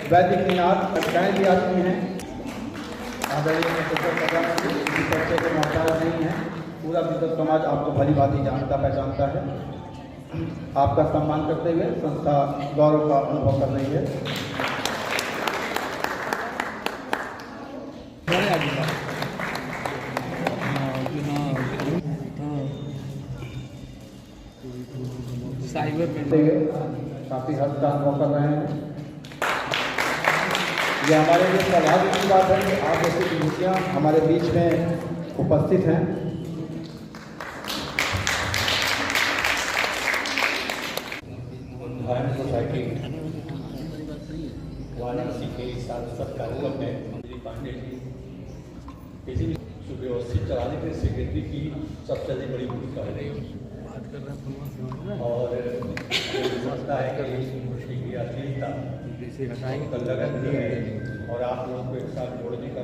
वैदिकनाथ कक्षाएँ भी आती हैं। आदरणीय प्रधानमंत्री इस चर्चा के मोहताज नहीं हैं। पूरा विद्वत समाज आपको भली भांति जानता पहचानता है। आपका सम्मान करते हुए संस्था गौरव का अनुभव कर रही है। साइबर में काफ़ी हद का अनुभव कर रहे हैं। ये हमारे लिए सौभाग्य की बात है कि आप जैसी विभूतियाँ हमारे बीच में उपस्थित हैं। धारण सोसाइटी वाराणसी के सांसद कार्यक्रम में श्री पांडे जी किसी भी सुव्यवस्थित चलाने के सेक्रेटरी की सबसे अधिक बड़ी भूमिका है और समझता है कि अश्लीलता का लगन भी है और आप लोगों को एक साथ जोड़ने का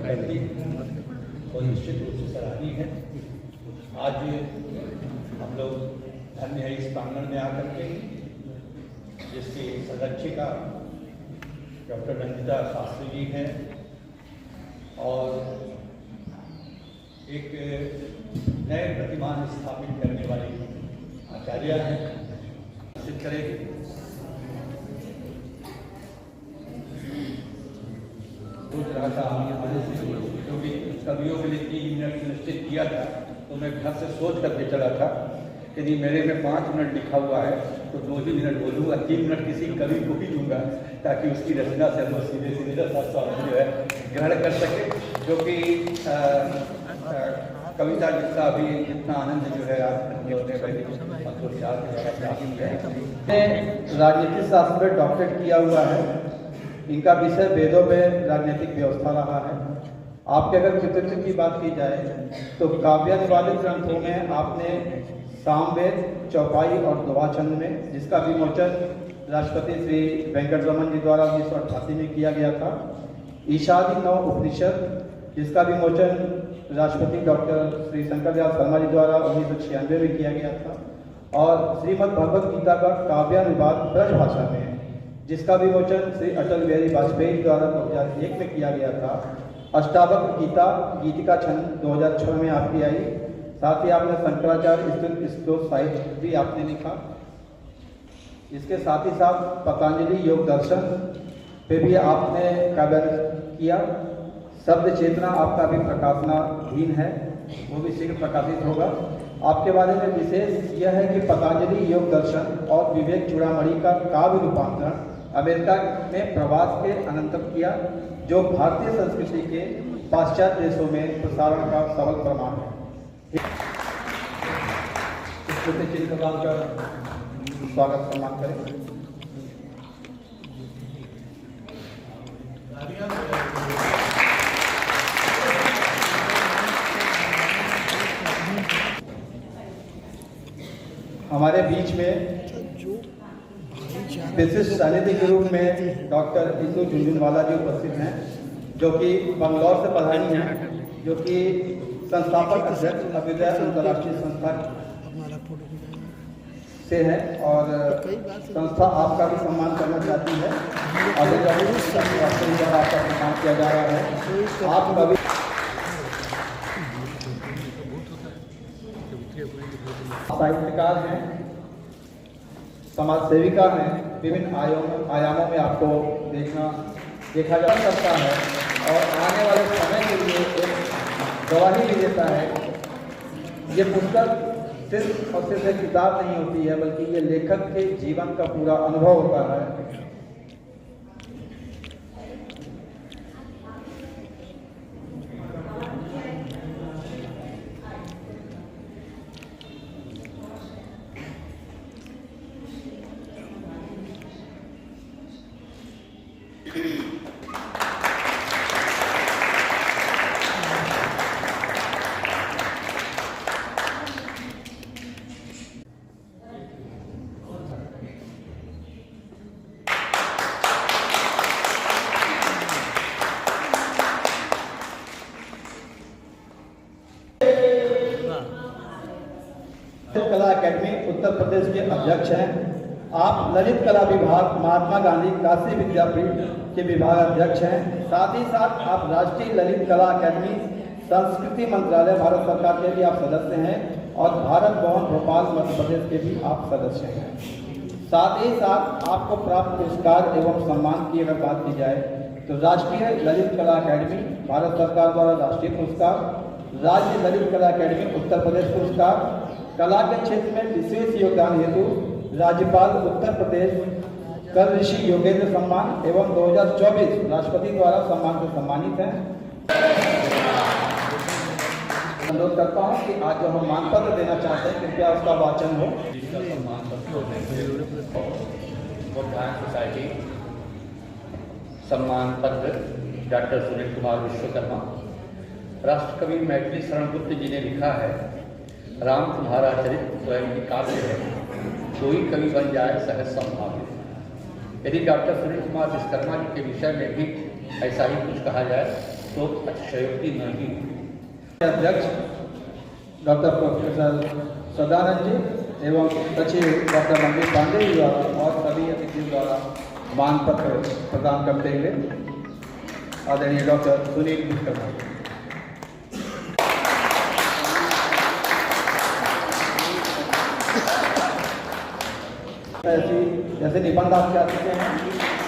करती और निश्चित रूप से सराहनीय है। आज हम लोग धन्य है इस प्रांगण में आकर के जिसकी संरक्षिका डॉक्टर रंजिता शास्त्री जी हैं और एक नए प्रतिमान स्थापित करने वाली आचार्य हैं। निश्चित करेगी सोच रहा था क्योंकि कवियों के लिए 3 मिनट निश्चित किया था तो मैं घर से सोच करके चला था यदि मेरे में 5 मिनट लिखा हुआ है तो 2 ही मिनट बोलूँगा, 3 मिनट किसी कवि को भी दूंगा ताकि उसकी रचना से हम सीधे सीधे स्वामी जो है ग्रहण कर सके। जो कि कविता जितना अभी जितना आनंद जो है राजनीतिक शास्त्र में डॉक्टरेट किया हुआ है। इनका विषय वेदों में राजनीतिक व्यवस्था रहा है। आपके अगर कृतित्व की बात की जाए तो काव्यानुवादित ग्रंथों में आपने सामवेद, चौपाई और दोहाछंद में, जिसका विमोचन राष्ट्रपति श्री वेंकटरमन जी द्वारा 1988 में किया गया था, ईशादी 9 उपनिषद, जिसका विमोचन राष्ट्रपति डॉक्टर श्री शंकर दयाल शर्मा जी द्वारा 1996 में किया गया था, और श्रीमद् भगवद गीता का काव्यानुवाद ब्रज भाषा में, जिसका विमोचन श्री अटल बिहारी वाजपेयी द्वारा 2001 में किया गया था। अष्टावक्र गीता, गीतिका छंद 2006 में आपकी आई। साथ ही आपने शंकराचार्य श्लोक साहित्य भी आपने लिखा। इसके साथ ही साथ पतंजलि योग दर्शन पे भी आपने काव्य किया। शब्द चेतना आपका भी प्रकाशनाधीन है, वो भी शीघ्र प्रकाशित होगा। आपके बारे में विशेष यह है कि पतंजलि योग दर्शन और विवेक चूड़ामणि का काव्य रूपांतरण अमेरिका में प्रवास के अनंतर किया, जो भारतीय संस्कृति के पाश्चात्य देशों में प्रसारण का सबल प्रमाण है। चिन्ह प्रदान कर स्वागत सम्मान करें। हमारे बीच में विशिष्ट सानिध्य के रूप में डॉक्टर इंदु झुंझुनवाला जी उपस्थित हैं, जो कि बंगलौर से प्रधानी हैं, जो कि संस्थापक अध्यक्ष अभ्युदय अंतर्राष्ट्रीय संस्था से है और संस्था आपका भी सम्मान करना चाहती है। आपका सम्मान किया जा रहा है। आपका भी साहित्यकार हैं, समाज सेविका हैं, विभिन्न आयामों में आपको देखा जा सकता है और आने वाले समय के लिए एक गवाही भी देता है। ये पुस्तक सिर्फ और सिर्फ एक किताब नहीं होती है, बल्कि ये लेखक के जीवन का पूरा अनुभव होता है। कला अकेडमी उत्तर प्रदेश के अध्यक्ष हैं आप ललित कला विभाग महात्मा गांधी काशी विद्यापीठ के विभाग अध्यक्ष हैं। साथ ही साथ आप राष्ट्रीय ललित कला अकादमी संस्कृति मंत्रालय भारत सरकार के भी आप सदस्य हैं और भारत भवन भोपाल मध्य प्रदेश के भी आप सदस्य हैं। साथ ही साथ आपको प्राप्त पुरस्कार एवं सम्मान की अगर बात की जाए तो राष्ट्रीय ललित कला अकादमी भारत सरकार द्वारा राष्ट्रीय पुरस्कार, राज्य ललित कला अकादमी उत्तर प्रदेश पुरस्कार, कला के क्षेत्र में विशेष योगदान हेतु राज्यपाल उत्तर प्रदेश कर ऋषि योगेंद्र सम्मान एवं 2024 राष्ट्रपति द्वारा सम्मान से सम्मानित हैं। अनुरोध करता हूं कि आज जो हम मानपत्र देना चाहते हैं कृपया उसका वाचन हो। सोसाइटी सम्मान पत्र डॉक्टर सुनील कुमार विश्वकर्मा। राष्ट्रकवि मैथिली शरण गुप्त जी ने लिखा है, राम तुम्हारा चरित्र स्वयं की काव्य है, कोई कवि बन जाए सहज संभाव्य। यदि डॉक्टर सुनील कुमार विश्वकर्मा जी के विषय में भी ऐसा ही कुछ कहा जाए तो अतिशयोक्ति नहीं। अध्यक्ष डॉक्टर प्रोफेसर सदानंद जी एवं सचिव डॉक्टर मनदीप पांडे जी द्वारा और सभी अतिथियों द्वारा मानपत्र प्रदान करते हुए आदरणीय डॉक्टर सुनील विश्वकर्मा। ऐसी जैसे निबंध आप जा चुके हैं,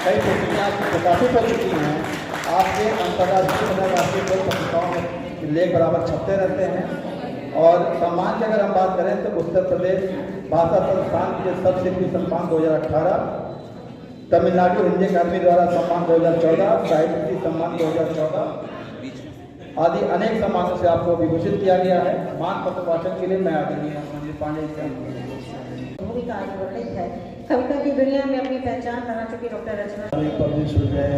कई पुस्तकें आपकी प्रकाशित हो चुकी हैं, आपके अंतर्राष्ट्रीय अंतर्राष्ट्रीय कई पत्रिकाओं में लेख बराबर छपते रहते हैं। और सम्मान की अगर हम बात करें तो उत्तर प्रदेश भाषा संस्थान के सबसिद्धि सम्मान 2018, तमिलनाडु हिंदी अकादमी द्वारा सम्मान 2014, साहित्य सम्मान 2014 आदि अनेक सम्मानों से आपको विभूषित किया गया है। मान पत्र वाचन के लिए मैं आदरणीय मनदीप पांडे जी भूमिका वर्णित है। कविता की दुनिया में अपनी पहचान बना चुकी डॉक्टर रचना पब्लिश हो जाए,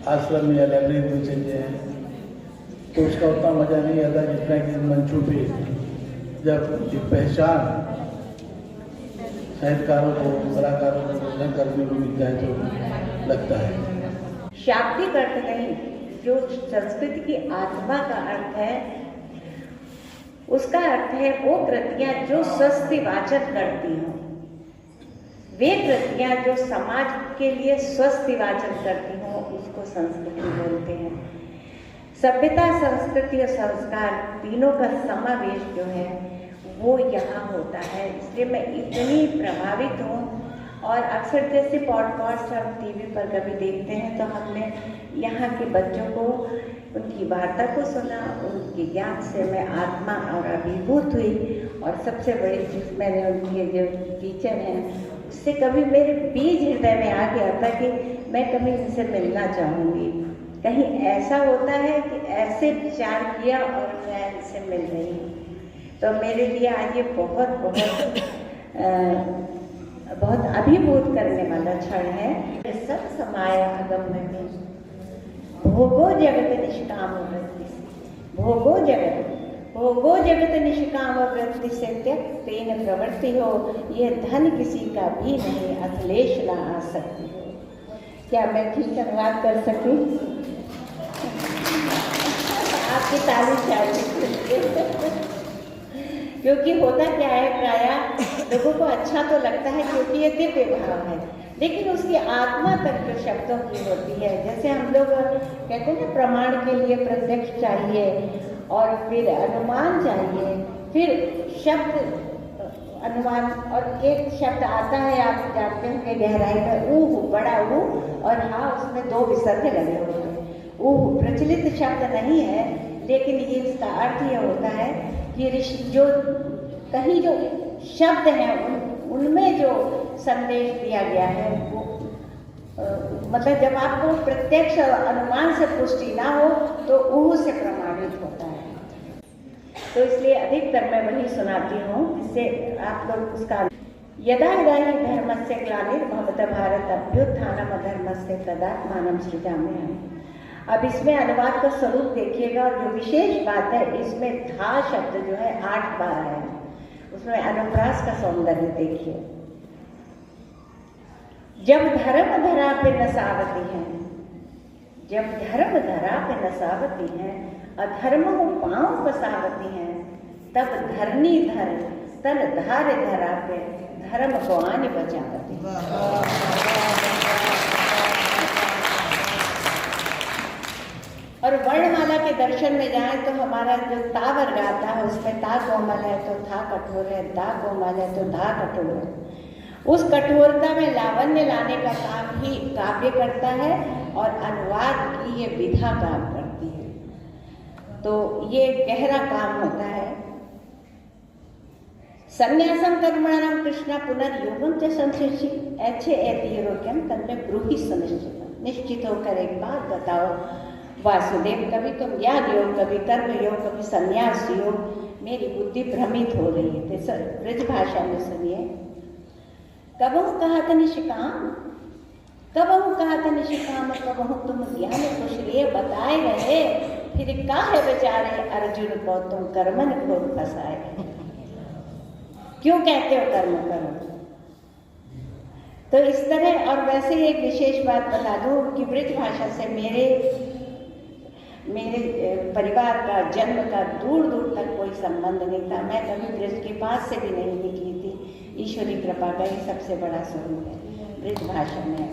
आश्रम या लाइब्रेरी में चल जाए तो उसका उतना मजा नहीं आता जितना कि मंचों पे जब एक पहचान साहित्यकारों को, कलाकारों को, लेखन कर्मियों को मिलता है तो लगता है। शाब्दिक अर्थ नहीं, जो संस्कृति की आत्मा का अर्थ है उसका अर्थ है वो कृतियां जो स्वस्थिवाचक करती हों, वे कृतियां जो समाज के लिए स्वस्थिवाचक करती हों, उसको संस्कृति बोलते हैं। सभ्यता, संस्कृति और संस्कार तीनों का समावेश जो है वो यहाँ होता है। इसलिए मैं इतनी प्रभावित हूँ। और अक्सर जैसे पॉडकास्ट हम टीवी पर कभी देखते हैं तो हमने यहाँ के बच्चों को उनकी वार्ता को सुना, उनके ज्ञान से मैं आत्मा और अभिभूत हुई। और सबसे बड़ी चीज़ मैंने उनके जो टीचर हैं उससे कभी मेरे बीज हृदय में आ गया था कि मैं कभी इनसे मिलना चाहूँगी। कहीं ऐसा होता है कि ऐसे विचार किया और मैं इनसे मिल रही हूँ, तो मेरे लिए आज ये बहुत बहुत बहुत अभिभूत करने वाला क्षण है। सत समाया अगम में भोगो जगत निष्काम वृत्ति, भोगो जगत निष्काम वृत्ति से त्यक्त तेन प्रवृत्ति हो, ये धन किसी का भी नहीं अखिलेश न आ सकती हो। क्या मैं ठीक अनुवाद कर सकी? आपकी तारीफ चाहिए। क्योंकि होता क्या है, प्रायः लोगों को अच्छा तो लगता है क्योंकि ये दिव्य भाव है, लेकिन उसकी आत्मा तक जो शब्दों की होती है, जैसे हम लोग कहते हैं ना प्रमाण के लिए प्रत्यक्ष चाहिए और फिर अनुमान चाहिए, फिर शब्द अनुमान, और एक शब्द आता है आप जानते हैं गहराई में ऊह, बड़ा ऊह, और हाँ उसमें 2 विसर्ग लगे होते हैं। ऊह प्रचलित शब्द नहीं है, लेकिन ये इसका अर्थ ये होता है कि जो कहीं जो शब्द हैं उनमें जो संदेश दिया गया है वो मतलब जब आपको प्रत्यक्ष अनुमान से पुष्टि ना हो तो ऊह से प्रमाणित होता है। तो इसलिए अधिकतर मैं वही सुनाती हूँ जिससे आप लोग उसका यदा यदा हि धर्मस्य ग्लानिर्भवति भारत अभ्युत्थानम् अधर्मस्य तदात्मानं सृजाम्यहम्। अब इसमें अनुवाद का स्वरूप देखिएगा, और जो विशेष बात है इसमें था शब्द जो है 8 बार है, उसमें अनुप्रास का सौंदर्य देखिए। जब धर्म धरा पे नसावती हैं, जब धर्म धरा पे नसावती हैं, अधर्म को पांव पसावती हैं, तब धरनी धर तन धार धरा पे धर्म गुआन बचावती। और वर्णमाला के दर्शन में जाएं तो हमारा जो ता वर्ग आता है उसमें ता कोमल है तो था कठोर है, दा कोमल है तो धा कठोर है। उस कठोरता में लावण्य लाने का काम ही काव्य करता है और अनुवाद की ये विधा काम करती है। तो ये गहरा काम होता है। संन्यासम कर्मणाम कृष्ण पुनर्योगम च संशिष्टि ऐसे ऐतिरोक्यम तन्मे ब्रूहि सुनिश्चित। निश्चित होकर एक बात बताओ वासुदेव, कभी तुम ज्ञान योग, कभी कर्म योग, कभी संन्यास योग, मेरी बुद्धि भ्रमित हो रही है। तो ब्रज भाषा में सुनिए। कबहु कहा था निष्काम, कबहु कहा था निष्काम, कबहु तुम ज्ञान कुशलीय बताए रहे, फिर काहे बेचारे अर्जुन को तुम कर्मन घोर फंसाए। क्यों कहते हो कर्म करो? तो इस तरह। और वैसे ही एक विशेष बात बता दूं कि ब्रज भाषा से मेरे परिवार का जन्म का दूर दूर तक कोई संबंध नहीं था। मैं कभी ब्रज के पास से भी नहीं निकली थी। ईश्वरी कृपा का ही सबसे बड़ा स्वरूप है ब्रज भाषा में।